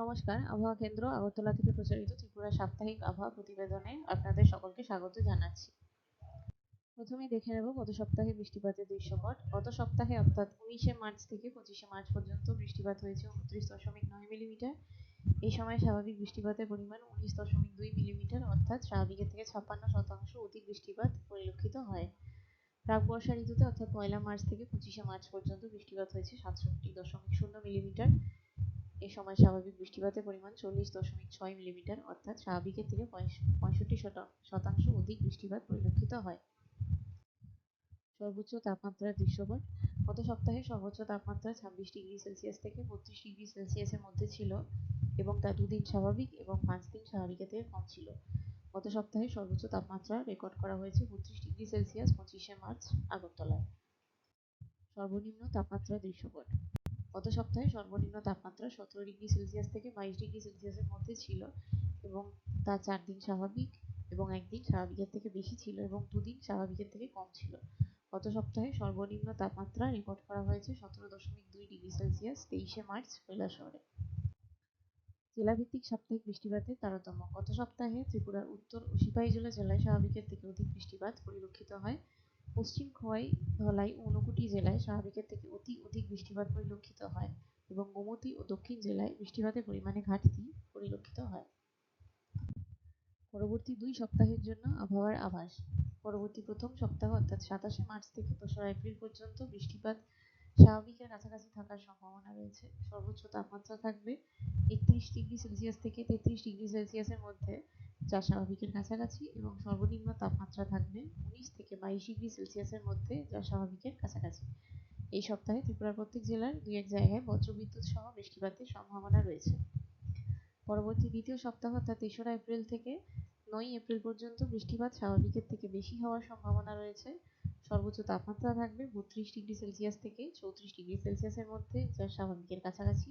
নমস্কার, আবহাওয়া কেন্দ্র আগরতলা থেকে প্রচারিত ত্রিপুরা সাপ্তাহিক আবহাওয়া প্রতিবেদনে আপনাদের সকলকে স্বাগত জানাচ্ছি। প্রথমেই দেখে নেব গত সপ্তাহে বৃষ্টিপাতের দৃশ্যপট। গত সপ্তাহে অর্থাৎ 19শে মার্চ থেকে 25শে মার্চ পর্যন্ত বৃষ্টিপাত হয়েছে 29.9 মিলিমিটার। এই সময় স্বাভাবিক বৃষ্টিপাতের পরিমাণ 19.2 মিলিমিটার, অর্থাৎ স্বাভাবিকের থেকে 56% অধিক বৃষ্টিপাত পরিলক্ষিত হয়। প্রাক বর্ষা ঋতুতে অর্থাৎ 1 মার্চ থেকে 25শে মার্চ পর্যন্ত বৃষ্টিপাত হয়েছে 67.0 মিলিমিটার। এই সময় স্বাভাবিক বৃষ্টিপাতের পরিমাণ 40.6 মিলিমিটার, অর্থাৎ স্বাভাবিকের থেকে 65% অধিক বৃষ্টিপাত পরিলক্ষিত হয়। সর্বোচ্চ তাপমাত্রার দৃশ্যপট। গত সপ্তাহে সর্বোচ্চ তাপমাত্রা 26 ডিগ্রি সেলসিয়াস থেকে 32 ডিগ্রি সেলসিয়াসের মধ্যে ছিল এবং তা 2 দিন স্বাভাবিক এবং 5 দিন স্বাভাবিকের থেকে কম ছিল। গত সপ্তাহে সর্বোচ্চ তাপমাত্রা রেকর্ড করা হয়েছে 32 ডিগ্রি সেলসিয়াস 25শে মার্চ আগরতলায়। সর্বনিম্ন তাপমাত্রার দৃশ্যপট। গত সপ্তাহে সর্বনিম্ন তাপমাত্রা 17 ডিগ্রি সেলসিয়াস থেকে 22 ডিগ্রি সেলসিয়াসের মধ্যে ছিল এবং তা 4 দিন স্বাভাবিক এবং 1 দিন স্বাভাবিকের থেকে বেশি ছিল এবং 2 দিন স্বাভাবিকের থেকে কম ছিল। গত সপ্তাহে সর্বনিম্ন তাপমাত্রা রেকর্ড করা হয়েছে 17.2 ডিগ্রি সেলসিয়াস 23শে মার্চ কৈলাসহরে। জেলাভিত্তিক সাপ্তাহিক বৃষ্টিপাতের তারতম্য। গত সপ্তাহে ত্রিপুরার উত্তর ও সিপাহীজলা জেলায় স্বাভাবিকের থেকে অধিক বৃষ্টিপাত পরিলক্ষিত হয়। পশ্চিম খোয়াই, ধলাই ও ঊনকোটি জেলায় স্বাভাবিকের থেকে অধিক বৃষ্টিপাত পরিলক্ষিত হয় এবং গোমতী ও দক্ষিণ জেলায় বৃষ্টিপাতের পরিমাণে ঘাটতি পরিলক্ষিত হয়। পরবর্তী 2 সপ্তাহের জন্য আবহাওয়ার আভাস। পরবর্তী প্রথম সপ্তাহ অর্থাৎ 27শে মার্চ থেকে 2রা এপ্রিল পর্যন্ত বৃষ্টিপাত স্বাভাবিকের কাছাকাছি থাকার সম্ভাবনা রয়েছে। সর্বোচ্চ তাপমাত্রা থাকবে 31 ডিগ্রি সেলসিয়াস থেকে 33 ডিগ্রি সেলসিয়াসের মধ্যে, যা স্বাভাবিকের কাছাকাছি, এবং সর্বনিম্ন তাপমাত্রা থাকবে 19 থেকে 22 ডিগ্রি সেলসিয়াসের মধ্যে, যা স্বাভাবিকের কাছাকাছি। এই সপ্তাহে ত্রিপুরার প্রত্যেক জেলার 2-1 জায়গায় বজ্রবিদ্যুৎ সহ বৃষ্টিপাতের সম্ভাবনা রয়েছে। পরবর্তী দ্বিতীয় সপ্তাহ অর্থাৎ 3রা এপ্রিল থেকে 9ই এপ্রিল পর্যন্ত বৃষ্টিপাত স্বাভাবিকের থেকে বেশি হওয়ার সম্ভাবনা রয়েছে। সর্বোচ্চ তাপমাত্রা থাকবে 32 ডিগ্রি সেলসিয়াস থেকে 34 ডিগ্রি সেলসিয়াসের মধ্যে, যা স্বাভাবিকের কাছাকাছি,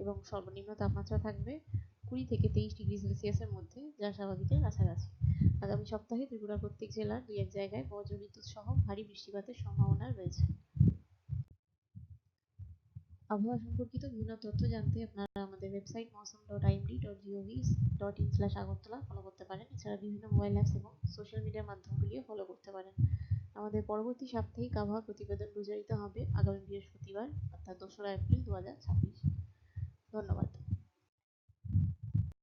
এবং সর্বনিম্ন তাপমাত্রা থাকবে 20 থেকে 23 ডিগ্রি সেলসিয়াসের মধ্যে, যা স্বাভাবিকের কাছাকাছি। আগামী সপ্তাহে ত্রিপুরার প্রত্যেক জেলার 2-1 জায়গায় বজ্রবিদ্যুৎ সহ ভারী বৃষ্টিপাতের সম্ভাবনা রয়েছে। আবহাওয়া সম্পর্কিত বিভিন্ন তথ্য জানতে আপনারা আমাদের ওয়েবসাইট mosam.imd.gov.in/agartala ফলো করতে পারেন। এছাড়া বিভিন্ন মোবাইল অ্যাপস এবং সোশ্যাল মিডিয়ার মাধ্যমগুলিও ফলো করতে পারেন। আমাদের পরবর্তী সাপ্তাহিক আবহাওয়া প্রতিবেদন প্রচারিত হবে আগামী বৃহস্পতিবার অর্থাৎ 2রা এপ্রিল 2026। ধন্যবাদ।